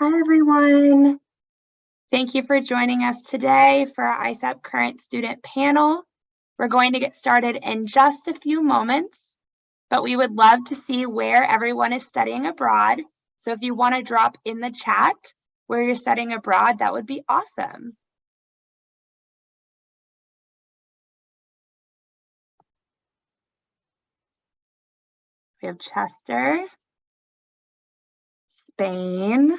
Hi, everyone. Thank you for joining us today for our ISEP Current Student Panel. We're going to get started in just a few moments, but we would love to see where everyone is studying abroad. So if you want to drop in the chat where you're studying abroad, that would be awesome. We have Chester, Spain.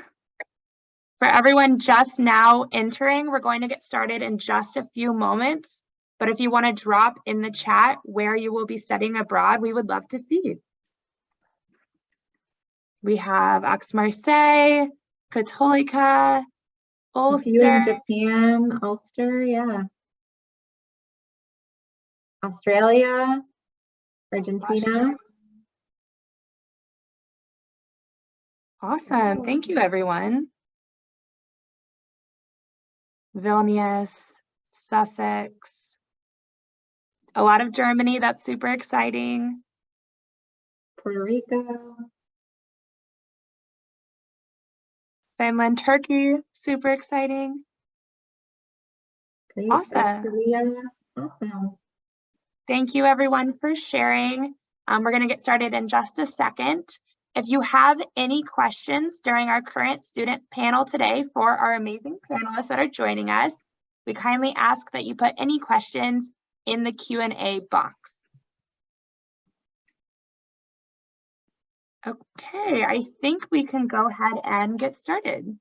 For everyone just now entering, we're going to get started in just a few moments. But if you want to drop in the chat where you will be studying abroad, we would love to see. We have Aix-Marseille, Cattolica, Ulster. A few in Japan, Ulster, yeah. Australia, Argentina. Awesome. Thank you, everyone. Vilnius, Sussex. A lot of Germany. That's super exciting. Puerto Rico. Finland, Turkey. Super exciting. Great. Awesome. Korea. Awesome. Thank you, everyone, for sharing. We're going to get started in just a second. If you have any questions during our current student panel today for our amazing panelists that are joining us, we kindly ask that you put any questions in the Q&A box. Okay, I think we can go ahead and get started.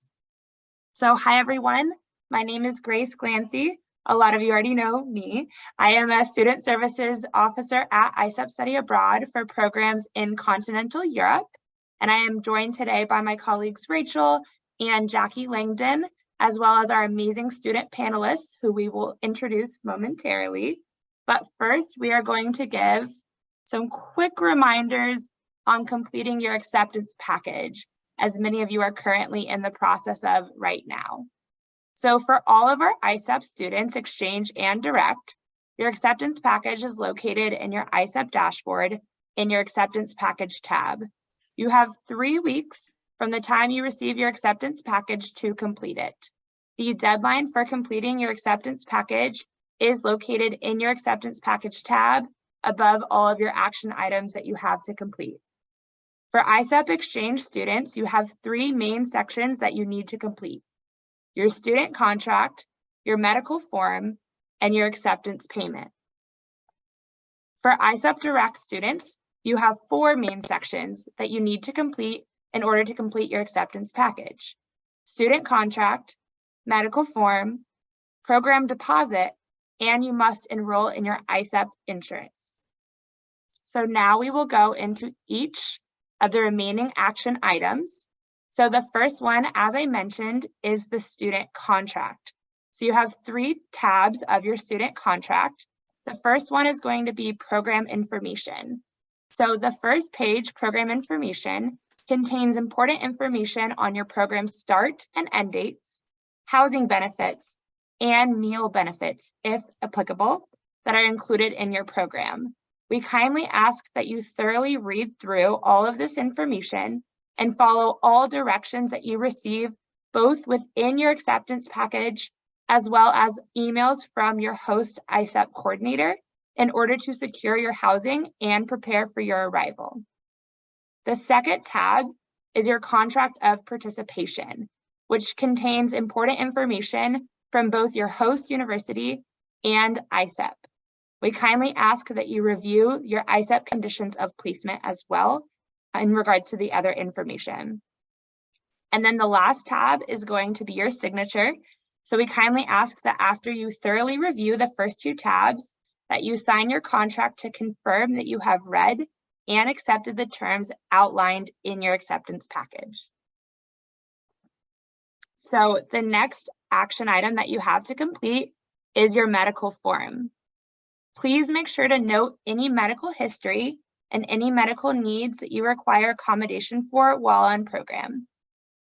So hi, everyone. My name is Grace Glancy. A lot of you already know me. I am a Student Services Officer at ISEP Study Abroad for programs in continental Europe. And I am joined today by my colleagues Rachel and Jackie Langdon, as well as our amazing student panelists who we will introduce momentarily. But first, we are going to give some quick reminders on completing your acceptance package, as many of you are currently in the process of right now. So for all of our ISEP students, exchange and direct, your acceptance package is located in your ISEP dashboard in your acceptance package tab. You have 3 weeks from the time you receive your acceptance package to complete it. The deadline for completing your acceptance package is located in your acceptance package tab above all of your action items that you have to complete. For ISEP exchange students, you have 3 main sections that you need to complete: your student contract, your medical form, and your acceptance payment. For ISEP direct students, you have 4 main sections that you need to complete in order to complete your acceptance package: student contract, medical form, program deposit, and you must enroll in your ISEP insurance. So now we will go into each of the remaining action items. So the first one, as I mentioned, is the student contract. So you have 3 tabs of your student contract. The first one is going to be program information. So the first page, program information, contains important information on your program start and end dates, housing benefits, and meal benefits, if applicable, that are included in your program. We kindly ask that you thoroughly read through all of this information and follow all directions that you receive, both within your acceptance package, as well as emails from your host ISEP coordinator, in order to secure your housing and prepare for your arrival. The second tab is your contract of participation, which contains important information from both your host university and ISEP. We kindly ask that you review your ISEP conditions of placement as well in regards to the other information. And then the last tab is going to be your signature. So we kindly ask that after you thoroughly review the first 2 tabs, that you sign your contract to confirm that you have read and accepted the terms outlined in your acceptance package. So the next action item that you have to complete is your medical form. Please make sure to note any medical history and any medical needs that you require accommodation for while on program.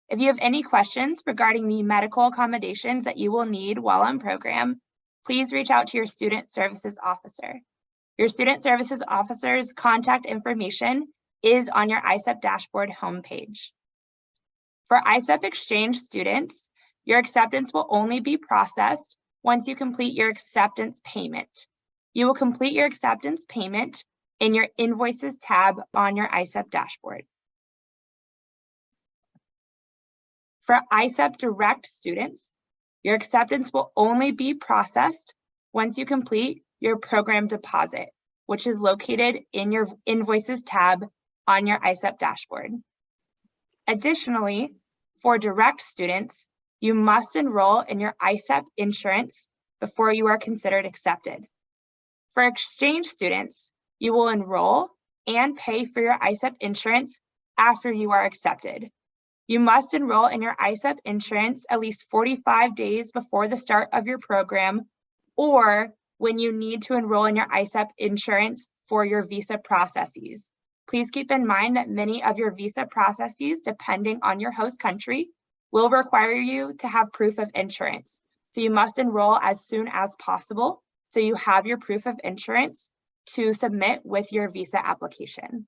If you have any questions regarding the medical accommodations that you will need while on program, please reach out to your student services officer. Your student services officer's contact information is on your ISEP dashboard homepage. For ISEP exchange students, your acceptance will only be processed once you complete your acceptance payment. You will complete your acceptance payment in your Invoices tab on your ISEP dashboard. For ISEP direct students, your acceptance will only be processed once you complete your program deposit, which is located in your Invoices tab on your ISEP dashboard. Additionally, for direct students, you must enroll in your ISEP insurance before you are considered accepted. For exchange students, you will enroll and pay for your ISEP insurance after you are accepted. You must enroll in your ISEP insurance at least 45 days before the start of your program, or when you need to enroll in your ISEP insurance for your visa processes. Please keep in mind that many of your visa processes, depending on your host country, will require you to have proof of insurance. So you must enroll as soon as possible so you have your proof of insurance to submit with your visa application.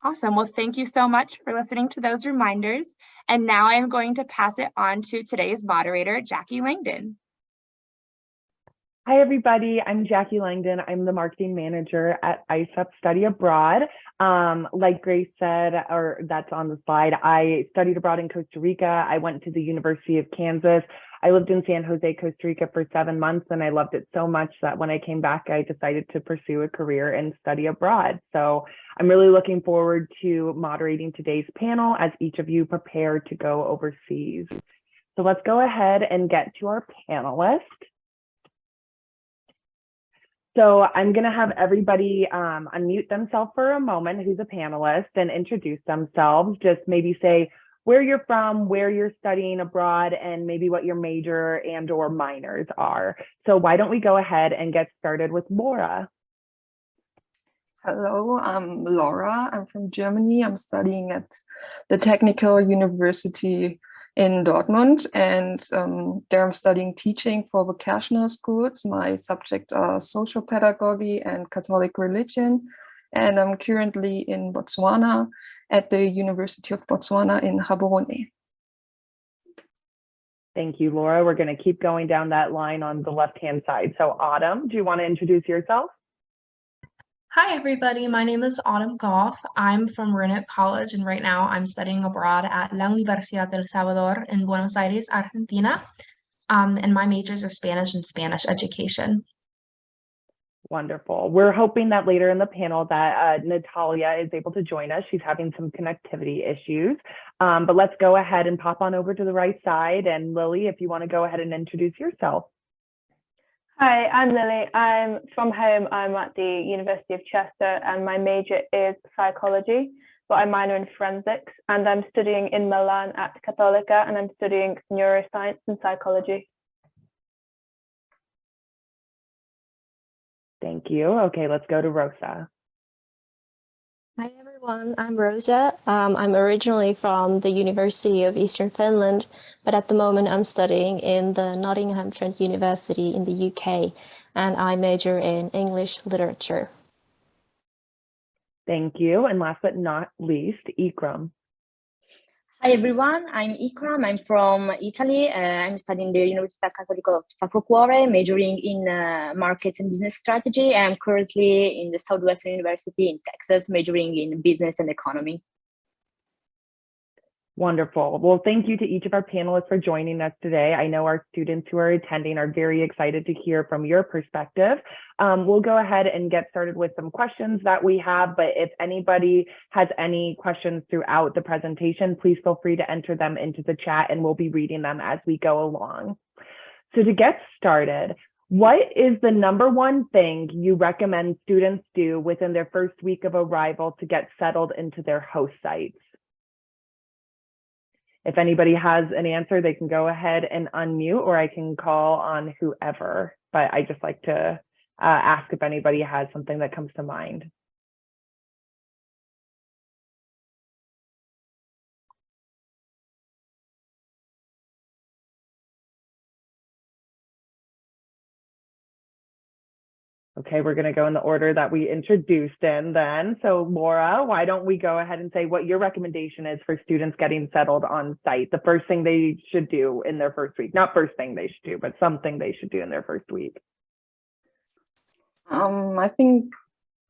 Awesome. Well, thank you so much for listening to those reminders. And now I'm going to pass it on to today's moderator, Jackie Langdon. Hi, everybody. I'm Jackie Langdon. I'm the marketing manager at ISEP Study Abroad. Like Grace said, or that's on the slide, I studied abroad in Costa Rica. I went to the University of Kansas. I lived in San Jose, Costa Rica for 7 months, and I loved it so much that when I came back, I decided to pursue a career in study abroad. So I'm really looking forward to moderating today's panel as each of you prepare to go overseas. So let's go ahead and get to our panelists. So I'm going to have everybody unmute themselves for a moment who's a panelist and introduce themselves. Just maybe say where you're from, where you're studying abroad, and maybe what your major and or minors are. So why don't we go ahead and get started with Laura? Hello, I'm Laura. I'm from Germany. I'm studying at the Technical University in Dortmund, and there I'm studying teaching for vocational schools. My subjects are social pedagogy and Catholic religion, and I'm currently in Botswana at the University of Botswana in Gaborone. Thank you, Laura. We're going to keep going down that line on the left-hand side. So Autumn, do you want to introduce yourself? Hi, everybody. My name is Autumn Goff. I'm from Rennet College, and right now I'm studying abroad at La Universidad del Salvador in Buenos Aires, Argentina. And my majors are Spanish and Spanish education. Wonderful. We're hoping that later in the panel that Natalia is able to join us. She's having some connectivity issues, but let's go ahead and pop on over to the right side. And Lily, if you want to go ahead and introduce yourself. Hi, I'm Lily. I'm from home. I'm at the University of Chester, and my major is psychology, but I minor in forensics, and I'm studying in Milan at Cattolica, and I'm studying neuroscience and psychology. Thank you. Okay, let's go to Rosa. Hi everyone, I'm Rosa. I'm originally from the University of Eastern Finland, but at the moment I'm studying in the Nottingham Trent University in the UK, and I major in English literature. Thank you. And last but not least, Ikram. Hi everyone, I'm Ikram. I'm from Italy. I'm studying the Università Cattolica of Sacro Cuore, majoring in markets and business strategy. I'm currently in the Southwestern University in Texas, majoring in business and economy. Wonderful. Well, thank you to each of our panelists for joining us today. I know our students who are attending are very excited to hear from your perspective. We'll go ahead and get started with some questions that we have, but if anybody has any questions throughout the presentation, please feel free to enter them into the chat and we'll be reading them as we go along. So to get started, what is the #1 thing you recommend students do within their first week of arrival to get settled into their host sites? If anybody has an answer, they can go ahead and unmute, or I can call on whoever, but I just like to ask if anybody has something that comes to mind. Okay, we're going to go in the order that we introduced in then. So Laura, why don't we go ahead and say what your recommendation is for students getting settled on site? The first thing they should do in their first week, not first thing they should do, but something they should do in their first week. I think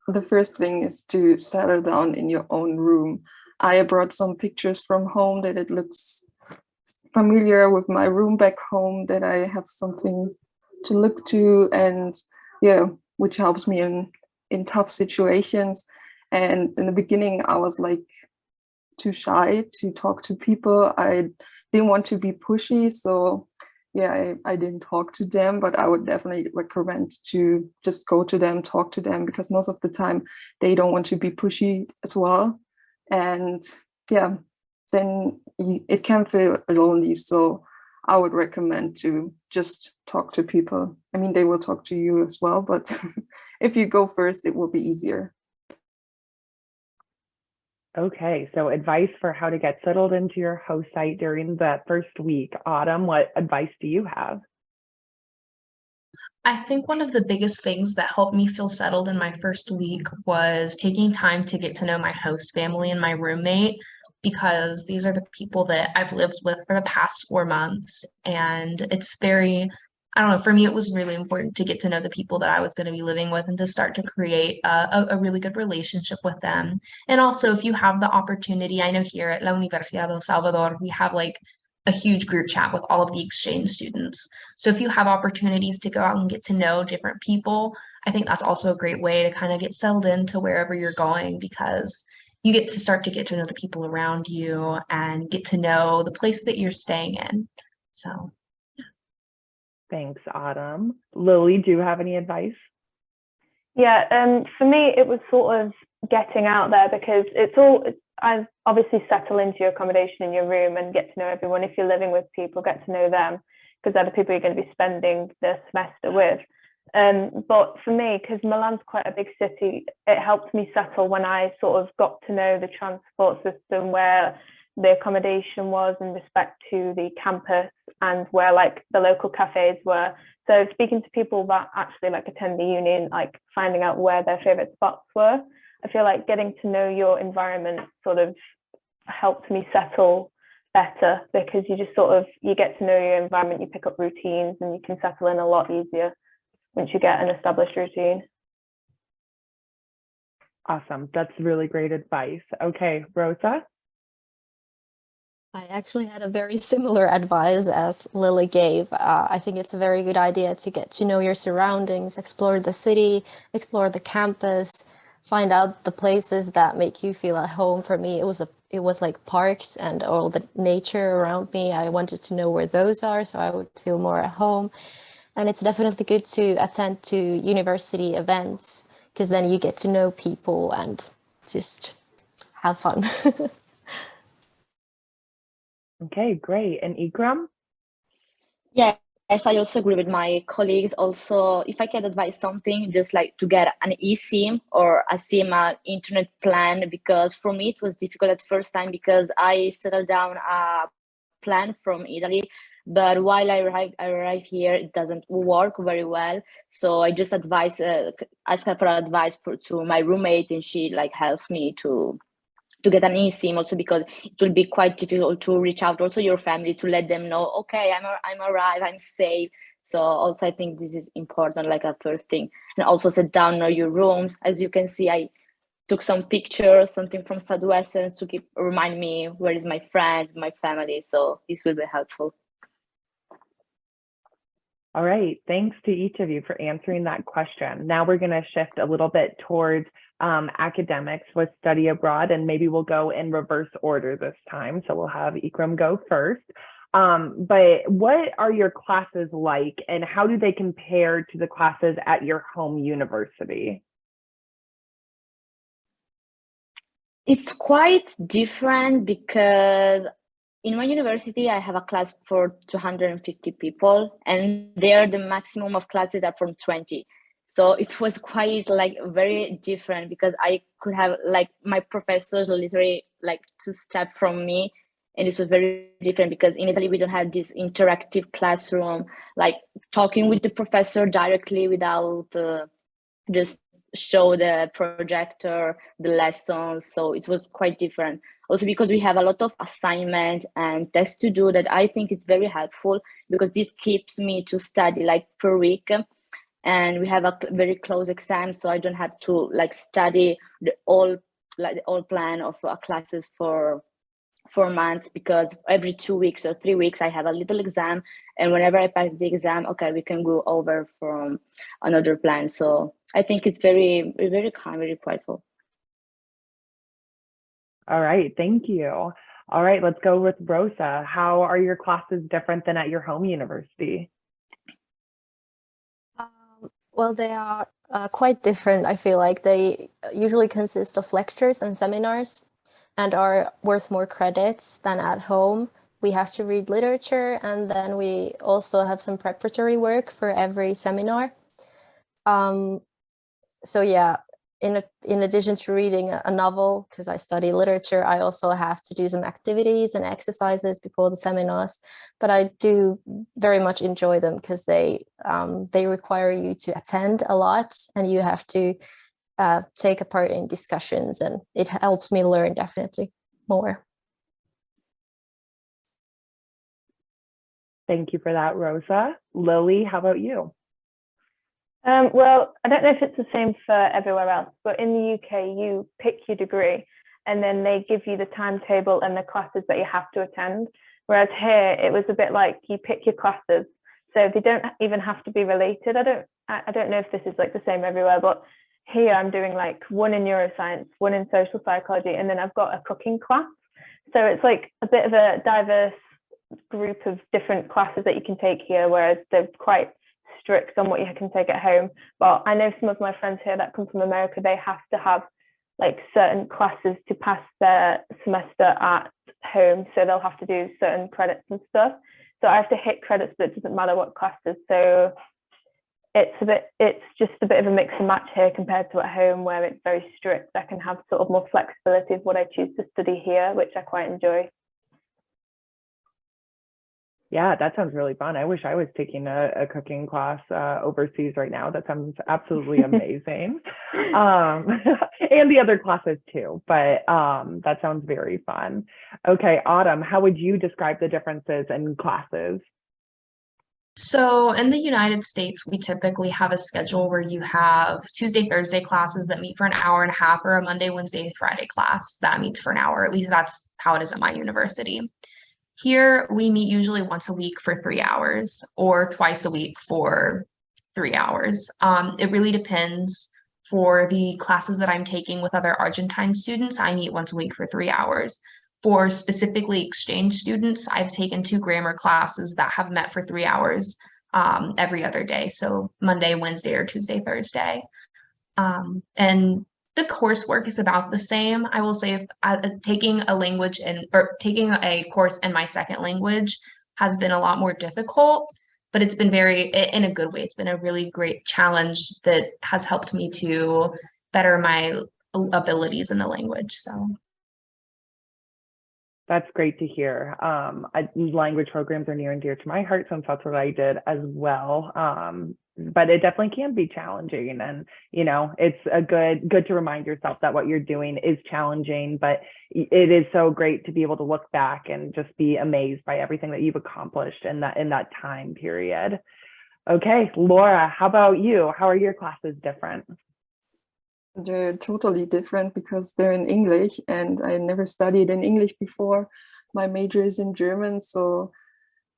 the first thing is to settle down in your own room. I brought some pictures from home that it looks familiar with my room back home, that I have something to look to, and yeah, which helps me in tough situations. And in the beginning, I was like too shy to talk to people. I didn't want to be pushy, so yeah, I didn't talk to them, but I would definitely recommend to just go to them, talk to them, because most of the time they don't want to be pushy as well. And yeah, then it can feel lonely. So I would recommend to just talk to people. I mean, they will talk to you as well, but if you go first, it will be easier. Okay, so advice for how to get settled into your host site during that first week. Autumn, what advice do you have? I think one of the biggest things that helped me feel settled in my first week was taking time to get to know my host family and my roommate, because these are the people that I've lived with for the past 4 months. And it's very, I don't know, for me, it was really important to get to know the people that I was going to be living with and to start to create a really good relationship with them. And also, if you have the opportunity, I know here at La Universidad del Salvador, we have like a huge group chat with all of the exchange students. So if you have opportunities to go out and get to know different people, I think that's also a great way to kind of get settled into wherever you're going, because you get to start to get to know the people around you and get to know the place that you're staying in. So Thanks, Autumn. Lily, do you have any advice? Yeah, for me, it was sort of getting out there, because I obviously settle into your accommodation in your room and get to know everyone. If you're living with people, get to know them, because they're the people you're going to be spending the semester with. But for me, because Milan's quite a big city, it helped me settle when I sort of got to know the transport system, where the accommodation was in respect to the campus, and where like the local cafes were. So speaking to people that actually like attend the uni and like finding out where their favorite spots were, I feel like getting to know your environment sort of helped me settle better, because you just sort of, you get to know your environment, you pick up routines, and you can settle in a lot easier once you get an established routine. Awesome. That's really great advice. Okay, Rosa? I actually had a very similar advice as Lily gave. I think it's a very good idea to get to know your surroundings, explore the city, explore the campus, find out the places that make you feel at home. For me, it was like parks and all the nature around me. I wanted to know where those are so I would feel more at home. And it's definitely good to attend to university events, because then you get to know people and just have fun. Okay, great. And Ikram? Yes, I also agree with my colleagues. Also, if I can advise something, just like to get an eSIM or a SIM internet plan, because for me it was difficult at first time, because I settled down a plan from Italy, but while I arrive here, it doesn't work very well. So I just ask her for advice to my roommate, and she like helps me to get an eSIM, also because it will be quite difficult to reach out also your family to let them know, okay, I'm arrived, I'm safe. So also I think this is important, like a first thing. And also sit down in your rooms. As you can see, I took some pictures, something from Southwestern to remind me where is my friend, my family. So this will be helpful. All right, thanks to each of you for answering that question. Now we're going to shift a little bit towards academics with study abroad, and maybe we'll go in reverse order this time. So we'll have Ikram go first. But what are your classes like, and how do they compare to the classes at your home university? It's quite different, because in my university, I have a class for 250 people, and there the maximum of classes are from 20. So it was quite like very different, because I could have like my professors literally like 2 steps from me. And this was very different, because in Italy, we don't have this interactive classroom, like talking with the professor directly without just show the projector, the lessons. So it was quite different. Also because we have a lot of assignment and tests to do that I think it's very helpful because this keeps me to study like per week. And we have a very close exam, so I don't have to like study the all plan of classes for 4 months, because every 2 weeks or 3 weeks I have a little exam, and whenever I pass the exam, okay, we can go over from another plan. So I think it's very, very kind, very helpful. All right, thank you. All right, let's go with Rosa. How are your classes different than at your home university? Well, they are quite different. I feel like they usually consist of lectures and seminars and are worth more credits than at home. We have to read literature, and then we also have some preparatory work for every seminar. So yeah, in addition to reading a novel, because I study literature, I also have to do some activities and exercises before the seminars. But I do very much enjoy them because they require you to attend a lot, and you have to take a part in discussions, and it helps me learn definitely more. Thank you for that, Rosa. Lily, how about you? Well, I don't know if it's the same for everywhere else, but in the UK, you pick your degree and then they give you the timetable and the classes that you have to attend. Whereas here, it was a bit like you pick your classes. So they don't even have to be related. I don't know if this is like the same everywhere, but here I'm doing like one in neuroscience, one in social psychology, and then I've got a cooking class. So it's like a bit of a diverse group of different classes that you can take here, whereas they're quite strict on what you can take at home. But I know some of my friends here that come from America, they have to have like certain classes to pass their semester at home, so they'll have to do certain credits and stuff. So I have to hit credits, but it doesn't matter what classes. So it's just a bit of a mix and match here compared to at home, where it's very strict. I can have sort of more flexibility of what I choose to study here, which I quite enjoy. Yeah, that sounds really fun. I wish I was taking a cooking class overseas right now. That sounds absolutely amazing. And the other classes too, but that sounds very fun. Okay, Autumn, how would you describe the differences in classes? So in the United States, we typically have a schedule where you have Tuesday, Thursday classes that meet for an hour and a half, or a Monday, Wednesday, Friday class that meets for an hour. At least that's how it is at my university. Here, we meet usually once a week for 3 hours, or twice a week for 3 hours. It really depends. For the classes that I'm taking with other Argentine students, I meet once a week for 3 hours. For specifically exchange students, I've taken 2 grammar classes that have met for 3 hours every other day. So Monday, Wednesday, or Tuesday, Thursday. And the coursework is about the same. I will say, if taking a language or taking a course in my second language has been a lot more difficult, but it's been in a good way. It's been a really great challenge that has helped me to better my abilities in the language. So That's great to hear. Language programs are near and dear to my heart, since that's what I did as well. But it definitely can be challenging, and it's a good to remind yourself that what you're doing is challenging, but it is so great to be able to look back and just be amazed by everything that you've accomplished in that time period. Okay, Laura, how about you? How are your classes different? They're totally different because they're in English, and I never studied in English before. My major is in German, so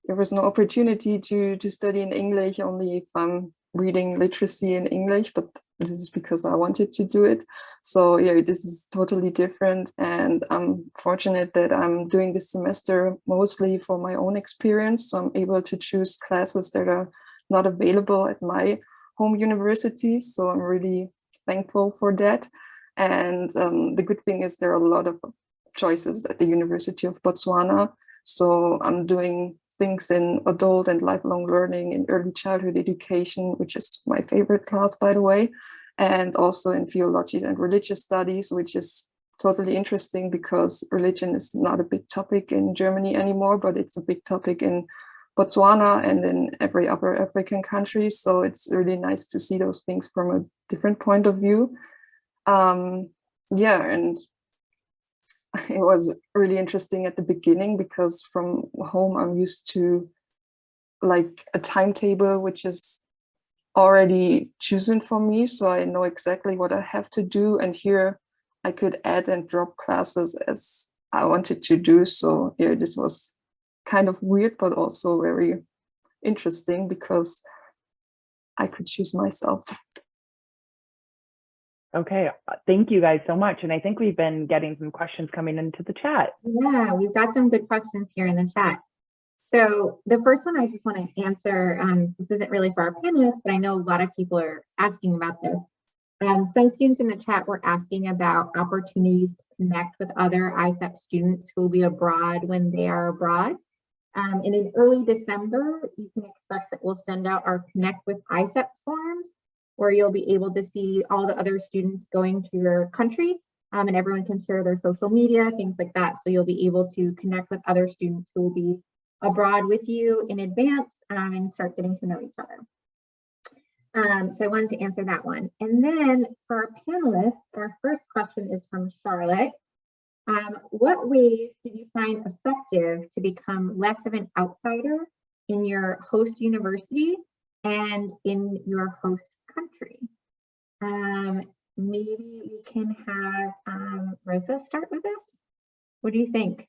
there was no opportunity to study in English, only if I'm reading literacy in English, but this is because I wanted to do it. So yeah, this is totally different, and I'm fortunate that I'm doing this semester mostly for my own experience, so I'm able to choose classes that are not available at my home university, so I'm really thankful for that. And the good thing is there are a lot of choices at the University of Botswana, so I'm doing things in adult and lifelong learning, in early childhood education, which is my favorite class, by the way, and also in theology and religious studies, which is totally interesting because religion is not a big topic in Germany anymore, but it's a big topic in Botswana and in every other African country. So it's really nice to see those things from a different point of view. Yeah, and it was really interesting at the beginning because from home I'm used to like a timetable which is already chosen for me, so I know exactly what I have to do, and here I could add and drop classes as I wanted to do. So yeah, this was kind of weird but also very interesting because I could choose myself. Okay, thank you guys so much. And I think we've been getting some questions coming into the chat. Yeah, we've got some good questions here in the chat. So the first one I just want to answer, this isn't really for our panelists, but I know a lot of people are asking about this. Some students in the chat were asking about opportunities to connect with other ISEP students who will be abroad when they are abroad. And in early December, you can expect that we'll send out our Connect with ISEP forms, where you'll be able to see all the other students going to your country, and everyone can share their social media, things like that. So you'll be able to connect with other students who will be abroad with you in advance, and start getting to know each other. So I wanted to answer that one. And then for our panelists, our first question is from Charlotte. What ways did you find effective to become less of an outsider in your host university and in your host country? Maybe we can have Rosa start with this. What do you think?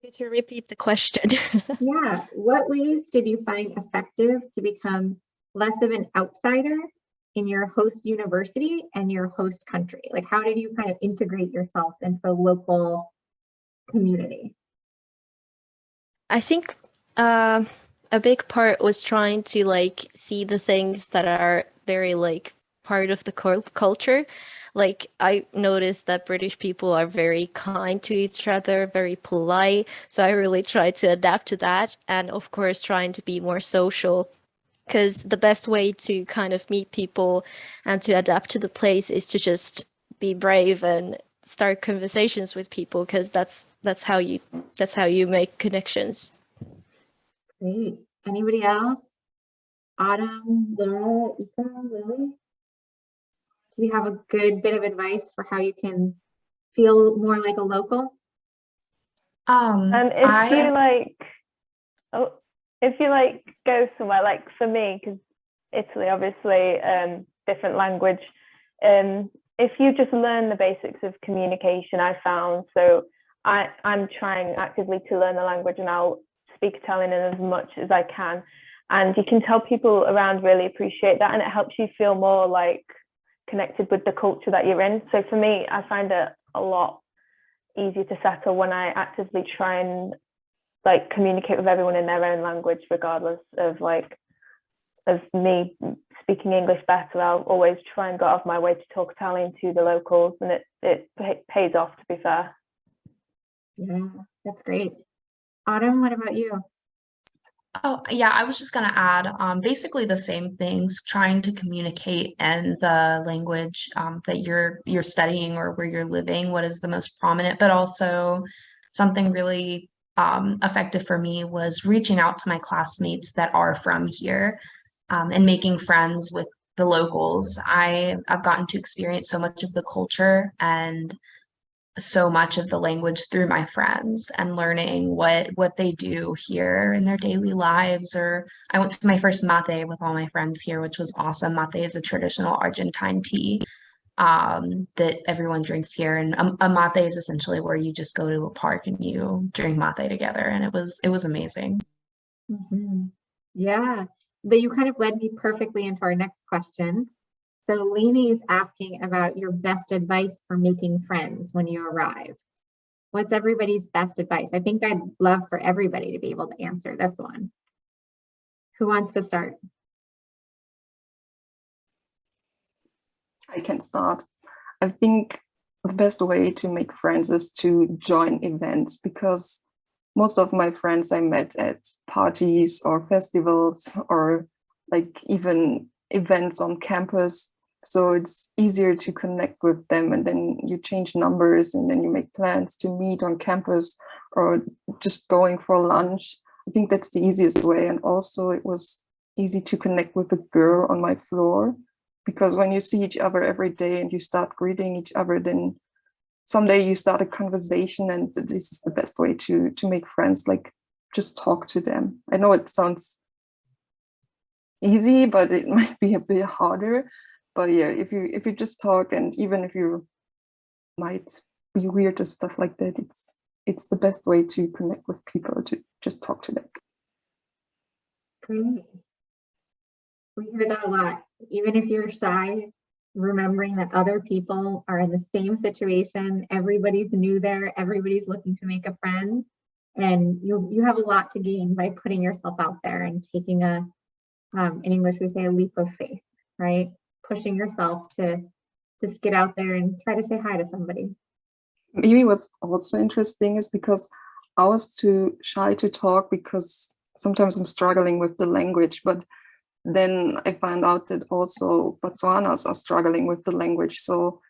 Could you repeat the question? Yeah, what ways did you find effective to become less of an outsider in your host university and your host country? Like, how did you kind of integrate yourself into a local community? I think a big part was trying to like see the things that are very like part of the culture. Like I noticed that British people are very kind to each other, very polite. So I really tried to adapt to that. And of course, trying to be more social, because the best way to kind of meet people and to adapt to the place is to just be brave and start conversations with people, because that's how you make connections. Great. Anybody else? Autumn, Laura, Ika, Lily? Do you have a good bit of advice for how you can feel more like a local? If you like go somewhere, like for me, because Italy obviously different language, if you just learn the basics of communication, I found, so I'm trying actively to learn the language, and I'll speak Italian in as much as I can, and you can tell people around really appreciate that, and it helps you feel more like connected with the culture that you're in. So for me, I find it a lot easier to settle when I actively try and like communicate with everyone in their own language, regardless of like of me speaking English better. I'll always try and go out of my way to talk Italian to the locals, and it pays off, to be fair. Yeah, that's great. Autumn, what about you? Oh, yeah, I was just going to add basically the same things, trying to communicate in the language that you're studying or where you're living, what is the most prominent, but also something really effective for me was reaching out to my classmates that are from here, and making friends with the locals. I've gotten to experience so much of the culture and so much of the language through my friends and learning what they do here in their daily lives. Or I went to my first mate with all my friends here, which was awesome. Mate is a traditional Argentine tea that everyone drinks here, and a mate is essentially where you just go to a park and you drink mate together, and it was amazing. Mm-hmm. Yeah, but you kind of led me perfectly into our next question. So Lainey is asking about your best advice for making friends when you arrive. What's everybody's best advice? I think I'd love for everybody to be able to answer this one. Who wants to start? I can start. I think the best way to make friends is to join events, because most of my friends I met at parties or festivals or like even events on campus. So it's easier to connect with them, and then you change numbers and then you make plans to meet on campus or just going for lunch. I think that's the easiest way. And also it was easy to connect with a girl on my floor, because when you see each other every day and you start greeting each other, then someday you start a conversation, and this is the best way to make friends, like just talk to them. I know it sounds easy, but it might be a bit harder. But yeah, if you just talk, and even if you might be weird or stuff like that, it's the best way to connect with people, to just talk to them. Great. We hear that a lot. Even if you're shy, remembering that other people are in the same situation, everybody's new there, everybody's looking to make a friend, and you have a lot to gain by putting yourself out there and taking a, in English we say a leap of faith, right? Pushing yourself to just get out there and try to say hi to somebody. Maybe what's also interesting is because I was too shy to talk, because sometimes I'm struggling with the language, but then I found out that also Botswanas are struggling with the language. So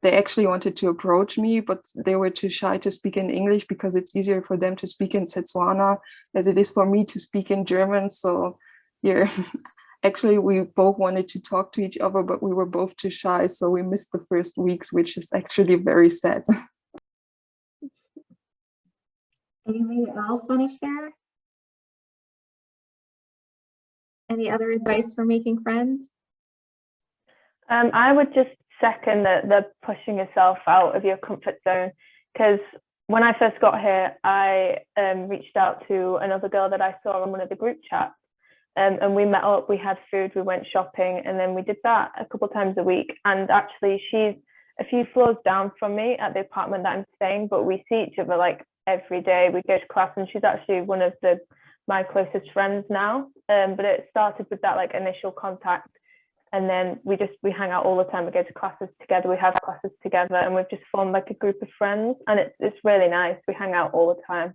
they actually wanted to approach me, but they were too shy to speak in English, because it's easier for them to speak in Setswana as it is for me to speak in German. So yeah, actually we both wanted to talk to each other, but we were both too shy. So we missed the first weeks, which is actually very sad. Anybody else want to share? Any other advice for making friends? I would just second the pushing yourself out of your comfort zone, because when I first got here, I reached out to another girl that I saw on one of the group chats, and we met up, we had food, we went shopping, and then we did that a couple of times a week. And actually she's a few floors down from me at the apartment that I'm staying, but we see each other like every day. We go to class, and she's actually one of my closest friends now. But it started with that like initial contact, and then we hang out all the time. We go to classes together, we have classes together, and we've just formed like a group of friends, and it's really nice. We hang out all the time.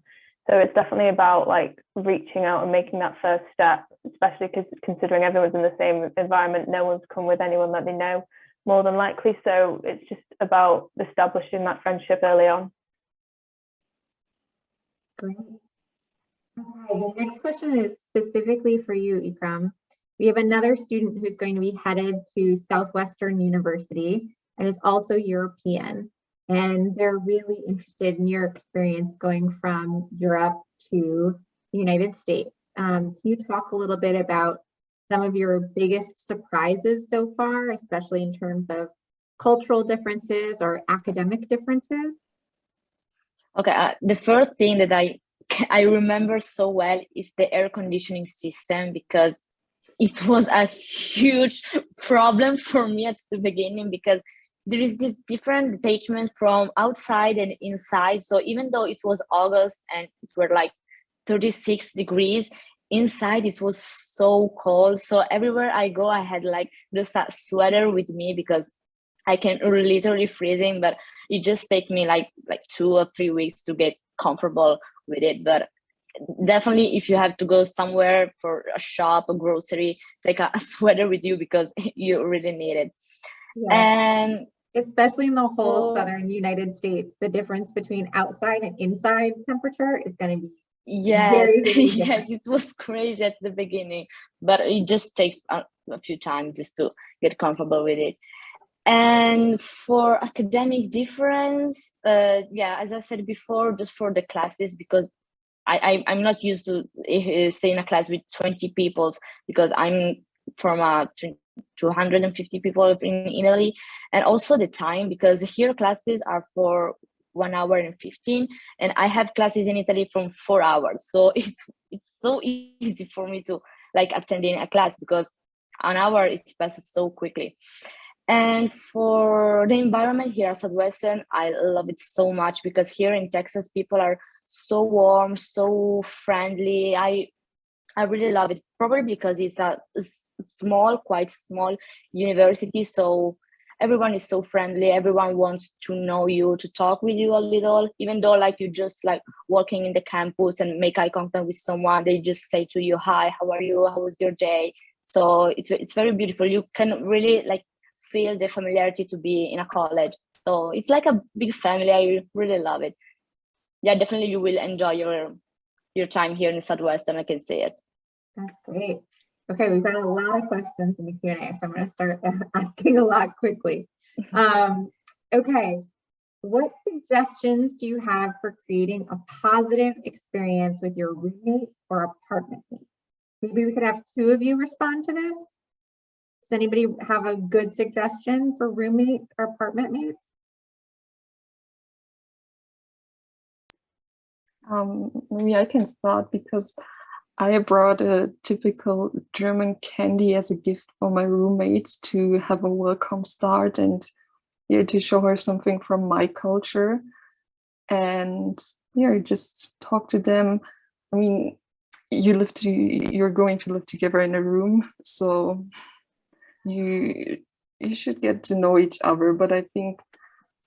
So it's definitely about like reaching out and making that first step, especially because considering everyone's in the same environment, no one's come with anyone that they know more than likely. So it's just about establishing that friendship early on. Great. Okay, the next question is specifically for you, Ikram. We have another student who's going to be headed to Southwestern University and is also European. And they're really interested in your experience going from Europe to the United States. Can you talk a little bit about some of your biggest surprises so far, especially in terms of cultural differences or academic differences? Okay, the first thing that I remember so well is the air conditioning system, because it was a huge problem for me at the beginning, because there is this different detachment from outside and inside. So even though it was August and it were like 36 degrees, inside it was so cold. So everywhere I go, I had like just a sweater with me, because I can literally freezing, but it just take me like 2 or 3 weeks to get comfortable with it. But definitely, if you have to go somewhere for a shop, a grocery, take a sweater with you, because you really need it. Yeah. And especially in the whole southern United States, the difference between outside and inside temperature is going to be very, very yes, it was crazy at the beginning, but it just takes a few times just to get comfortable with it. And for academic difference, yeah, as I said before, just for the classes, because I'm not used to stay in a class with 20 people, because I'm from 250 people in Italy. And also the time, because here classes are for 1 hour and 15, and I have classes in Italy from 4 hours. So it's so easy for me to like attending a class, because an hour it passes so quickly. And for the environment here at Southwestern, I love it so much, because here in Texas, people are so warm, so friendly. I really love it, probably because it's a quite small university. So everyone is so friendly. Everyone wants to know you, to talk with you a little, even though like you just like walking in the campus and make eye contact with someone, they just say to you, hi, how are you? How was your day? So it's very beautiful. You can really like feel the familiarity to be in a college. So it's like a big family. I really love it. yeah, definitely you will enjoy your time here in the Southwest, and I can say it. That's great. Okay, we've got a lot of questions in the Q&A, so I'm going to start asking a lot quickly. Okay, what suggestions do you have for creating a positive experience with your roommate or apartment mate? Maybe we could have two of you respond to this. Does anybody have a good suggestion for roommates or apartment mates? Maybe I can start because I brought a typical German candy as a gift for my roommates to have a welcome start and yeah, to show her something from my culture. And yeah, just talk to them. I mean, you're going to live together in a room, so you should get to know each other. But I think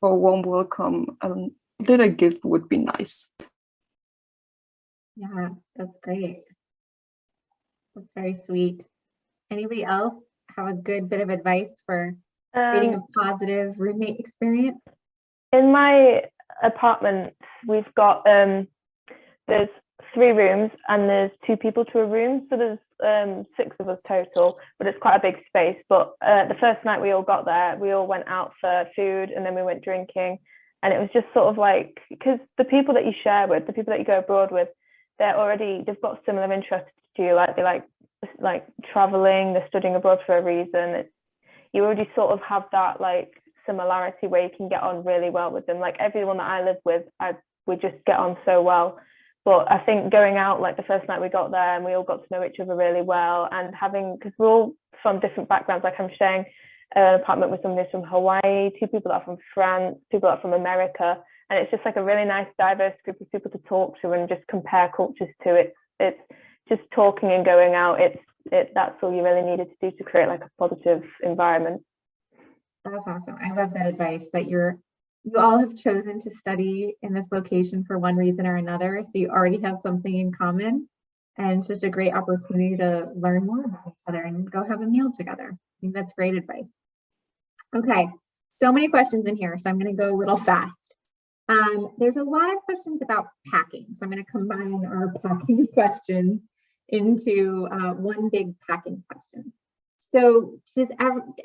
for a warm welcome, a little gift would be nice. Yeah, that's great. That's very sweet. Anybody else have a good bit of advice for creating a positive roommate experience? In my apartment, we've got there's 3 rooms and there's 2 people to a room, so there's 6 of us total, but it's quite a big space. But the first night we all got there, we all went out for food and then we went drinking, and it was just sort of like, because the people that you share with, the people that you go abroad with, they've got similar interests to you, like they like traveling, they're studying abroad for a reason. You already sort of have that like similarity where you can get on really well with them. Like everyone that I live with, we just get on so well. But I think going out, like the first night we got there and we all got to know each other really well, and because we're all from different backgrounds, like I'm sharing an apartment with somebody who's from Hawaii, 2 people that are from France, 2 people that are from America, and it's just like a really nice diverse group of people to talk to and just compare cultures to. It's just talking and going out. That's all you really needed to do to create like a positive environment. That's awesome. I love that advice that you all have chosen to study in this location for one reason or another. So you already have something in common, and it's just a great opportunity to learn more about each other and go have a meal together. I think that's great advice. Okay, so many questions in here, so I'm going to go a little fast. There's a lot of questions about packing, so I'm going to combine our packing questions into one big packing question. So does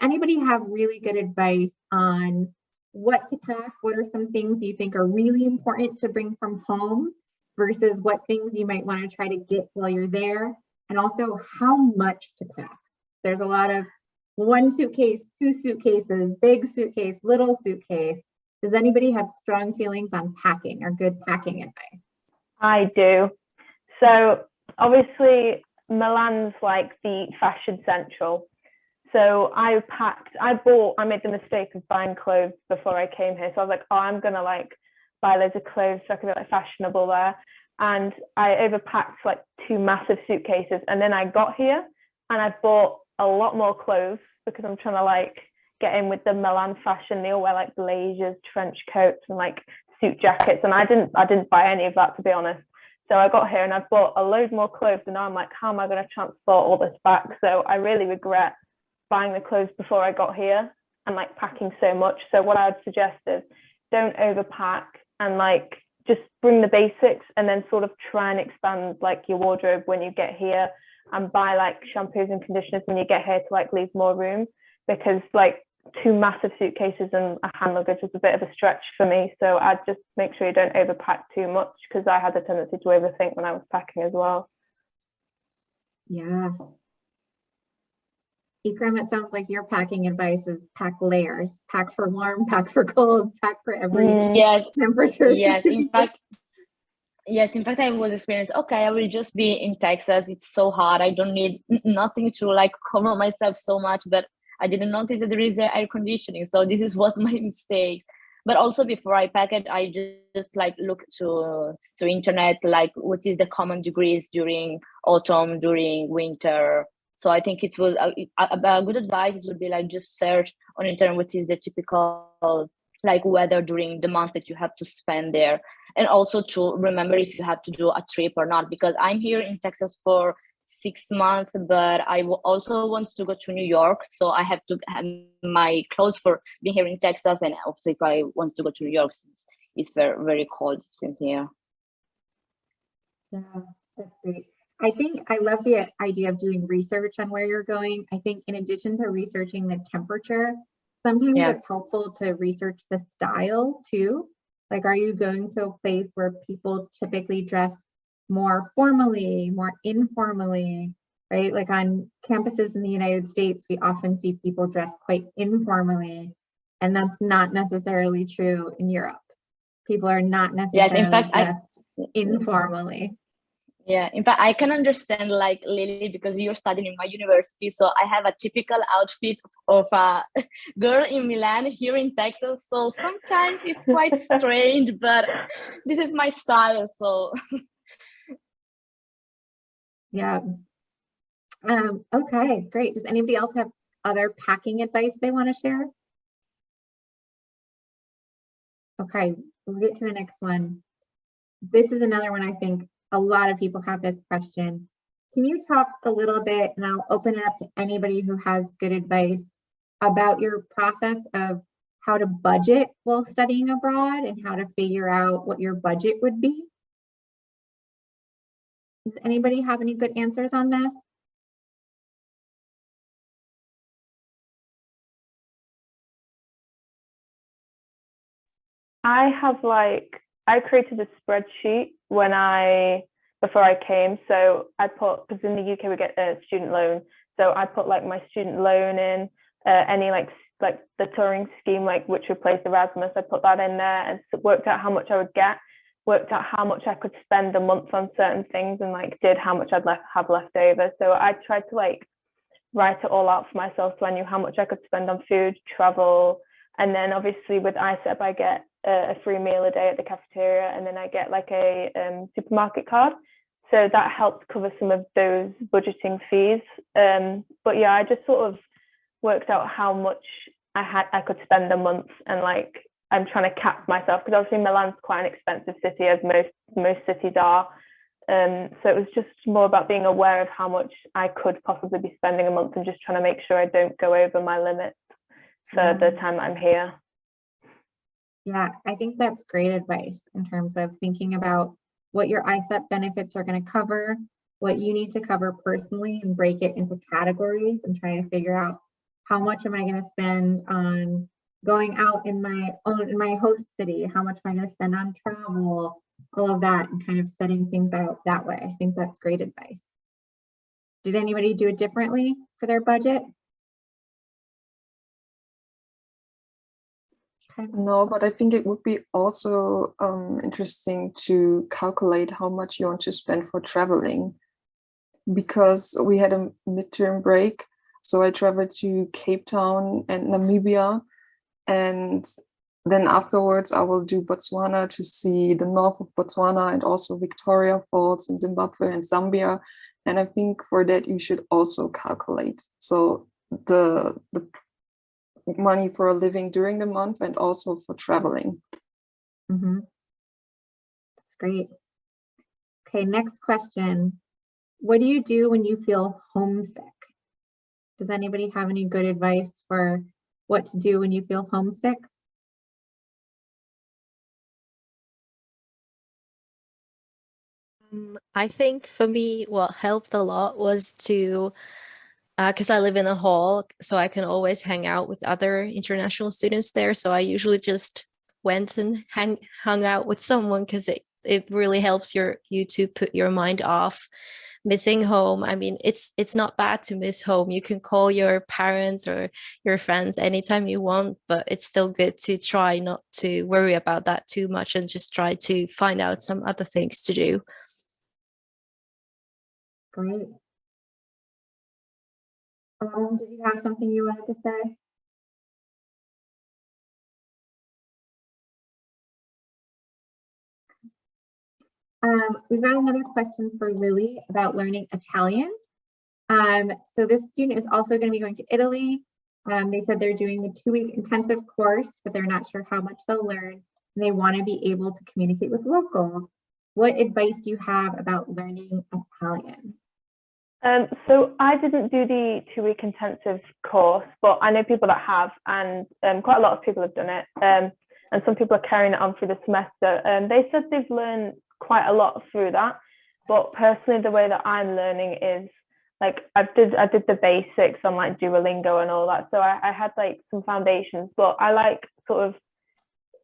anybody have really good advice on what to pack? What are some things you think are really important to bring from home versus what things you might want to try to get while you're there? And also how much to pack? There's a lot of 1 suitcase, 2 suitcases, big suitcase, little suitcase. Does anybody have strong feelings on packing or good packing advice? I do. So obviously Milan's like the fashion central. So I made the mistake of buying clothes before I came here. So I was like, oh, I'm gonna like buy loads of clothes so I can be like fashionable there. And I overpacked like 2 massive suitcases. And then I got here and I bought a lot more clothes because I'm trying to like get in with the Milan fashion. They all wear like blazers, trench coats, and like suit jackets. And I didn't buy any of that, to be honest. So I got here and I bought a load more clothes, and now I'm like, how am I going to transport all this back? So I really regret buying the clothes before I got here and like packing so much. So what I would suggest is don't overpack and like just bring the basics, and then sort of try and expand like your wardrobe when you get here, and buy like shampoos and conditioners when you get here to like leave more room, because like 2 massive suitcases and a hand luggage was a bit of a stretch for me. So I'd just make sure you don't overpack too much, because I had a tendency to overthink when I was packing as well. Yeah. Ikram, it sounds like your packing advice is pack layers, pack for warm, pack for cold, pack for every temperature. Yes, in fact, I was experiencing, okay, I will just be in Texas. It's so hot. I don't need nothing to like cover myself so much, but I didn't notice that there is the air conditioning. So this was my mistake. But also before I pack it, I just like look to internet, like what is the common degrees during autumn, during winter. So I think it will a good advice. It would be like just search on internet what is the typical like weather during the month that you have to spend there, and also to remember if you have to do a trip or not. Because I'm here in Texas for 6 months, but I also want to go to New York, so I have to have my clothes for being here in Texas, and also if I want to go to New York, since it's very very cold since here. Yeah, that's great. I think I love the idea of doing research on where you're going. I think in addition to researching the temperature, sometimes Yeah. it's helpful to research the style too. Like, are you going to a place where people typically dress more formally, more informally, right? Like on campuses in the United States, we often see people dress quite informally, and that's not necessarily true in Europe. People are not Yes, in necessarily fact, dressed informally. yeah, in fact, I can understand like Lily because you're studying in my university. So I have a typical outfit of a girl in Milan here in Texas. So sometimes it's quite strange, but this is my style. So Yeah. Okay, great. Does anybody else have other packing advice they want to share? Okay, we'll get to the next one. This is another one I think a lot of people have this question. Can you talk a little bit, and I'll open it up to anybody who has good advice about your process of how to budget while studying abroad and how to figure out what your budget would be? Does anybody have any good answers on this? I created a spreadsheet before I came. So I put, because in the UK we get a student loan. So I put like my student loan in, any like the touring scheme, like which replaced Erasmus. I put that in there and worked out how much I would get, worked out how much I could spend a month on certain things, and like did how much I'd have left over. So I tried to like write it all out for myself, so I knew how much I could spend on food, travel, and then obviously with ISEP I get a free meal a day at the cafeteria, and then I get like a supermarket card, so that helps cover some of those budgeting fees. But yeah, I just sort of worked out how much I could spend a month, and like I'm trying to cap myself because obviously Milan's quite an expensive city, as most cities are. So it was just more about being aware of how much I could possibly be spending a month and just trying to make sure I don't go over my limit for the time that I'm here. Yeah, I think that's great advice in terms of thinking about what your ISEP benefits are going to cover, what you need to cover personally, and break it into categories and try to figure out how much am I going to spend on going out in my host city, how much am I going to spend on travel, all of that, and kind of setting things out that way. I think that's great advice. Did anybody do it differently for their budget? Okay. No, but I think it would be also interesting to calculate how much you want to spend for traveling, because we had a midterm break. So I traveled to Cape Town and Namibia, and then afterwards I will do Botswana to see the north of Botswana and also Victoria Falls in Zimbabwe and Zambia. And I think for that you should also calculate. So the money for a living during the month and also for traveling. Mm-hmm. That's great. Okay, next question. What do you do when you feel homesick? Does anybody have any good advice for what to do when you feel homesick? I think for me, what helped a lot was to, because I live in a hall, so I can always hang out with other international students there. So I usually just went and hung out with someone, because it really helps you to put your mind off missing home. I mean, it's not bad to miss home. You can call your parents or your friends anytime you want, but it's still good to try not to worry about that too much and just try to find out some other things to do. Great. Did you have something you wanted to say? We've got another question for Lily about learning Italian. So this student is also going to be going to Italy. They said they're doing the 2-week intensive course, but they're not sure how much they'll learn, and they want to be able to communicate with locals. What advice do you have about learning Italian? So I didn't do the 2-week intensive course, but I know people that have, and quite a lot of people have done it. And some people are carrying it on through the semester. They said they've learned quite a lot through that. But personally, the way that I'm learning is like I did the basics on like Duolingo and all that. So I had like some foundations, but I like sort of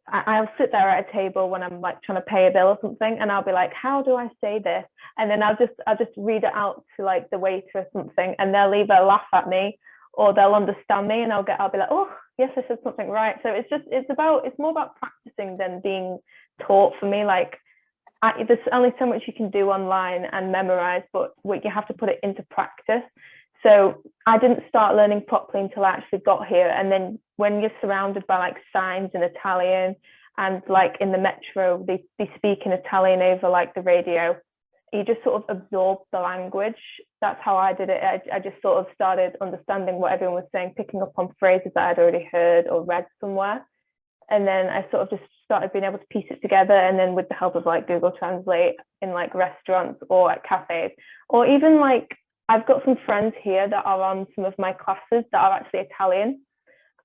I'll sit there at a table when I'm like trying to pay a bill or something, and I'll be like, how do I say this? And then I'll just read it out to like the waiter or something, and they'll either laugh at me or they'll understand me, and I'll be like, oh yes, I said something right. So it's more about practicing than being taught for me. Like there's only so much you can do online and memorize, but you have to put it into practice. So I didn't start learning properly until I actually got here. And then when you're surrounded by like signs in Italian, and like in the metro, they speak in Italian over like the radio, you just sort of absorb the language. That's how I did it. I just sort of started understanding what everyone was saying, picking up on phrases that I'd already heard or read somewhere. And then I sort of just started being able to piece it together. And then with the help of like Google Translate in like restaurants or at cafes, or even like I've got some friends here that are on some of my classes that are actually Italian,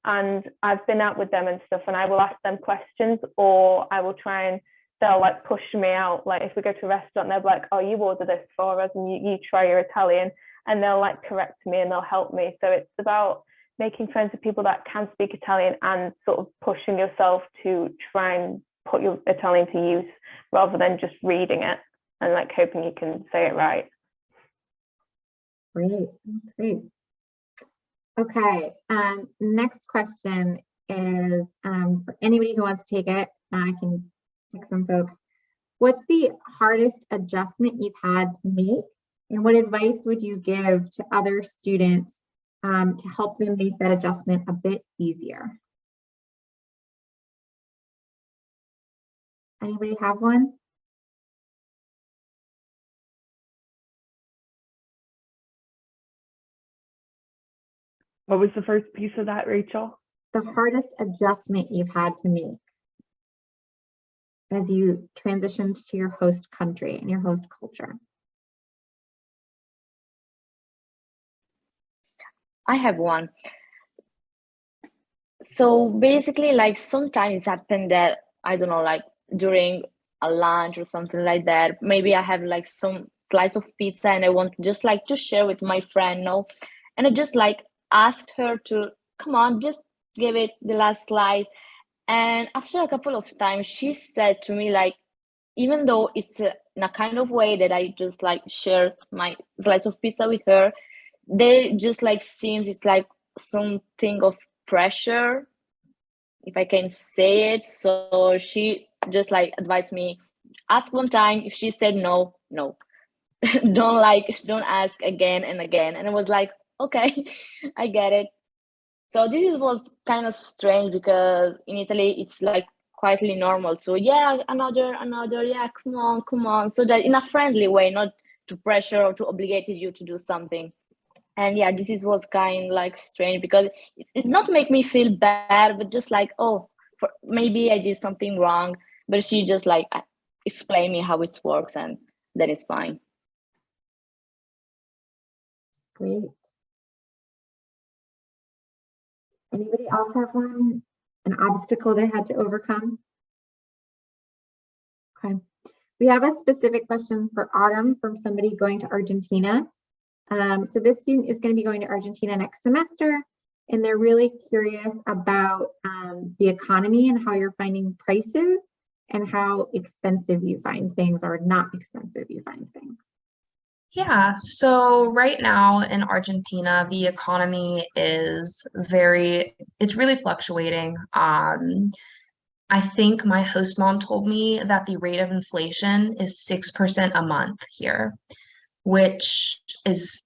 and I've been out with them and stuff, and I will ask them questions, or I will try and they'll like push me out. Like if we go to a restaurant, they'll be like, oh, you order this for us and you try your Italian, and they'll like correct me and they'll help me. So it's about making friends with people that can speak Italian and sort of pushing yourself to try and put your Italian to use rather than just reading it and like hoping you can say it right. Great, that's great. Okay, next question is for anybody who wants to take it, I can pick some folks. What's the hardest adjustment you've had to make, and what advice would you give to other students to help them make that adjustment a bit easier? Anybody have one? What was the first piece of that, Rachel? The hardest adjustment you've had to make as you transitioned to your host country and your host culture? I have one. So basically, like sometimes it happened that, I don't know, like during a lunch or something like that, maybe I have like some slice of pizza and I want just like to share with my friend, no? And I just like asked her to, come on, just give it the last slice. And after a couple of times, she said to me, like, even though it's in a kind of way that I just like shared my slice of pizza with her, they just like seems it's like something of pressure, if I can say it. So she just like advised me, ask one time. If she said no, no. don't ask again and again. And I was like, okay, I get it. So this was kind of strange because in Italy it's like quietly normal. So yeah, another, yeah, come on. So that in a friendly way, not to pressure or to obligate you to do something. And yeah, this is what's kind of like strange because it's not make me feel bad, but just like, oh, maybe I did something wrong. But she just like explained me how it works, and then it's fine. Great. Anybody else have one? An obstacle they had to overcome? Okay. We have a specific question for Autumn from somebody going to Argentina. So this student is going to be going to Argentina next semester, and they're really curious about the economy and how you're finding prices and how expensive you find things or not expensive you find things. Yeah, so right now in Argentina, the economy is it's really fluctuating. I think my host mom told me that the rate of inflation is 6% a month here, which is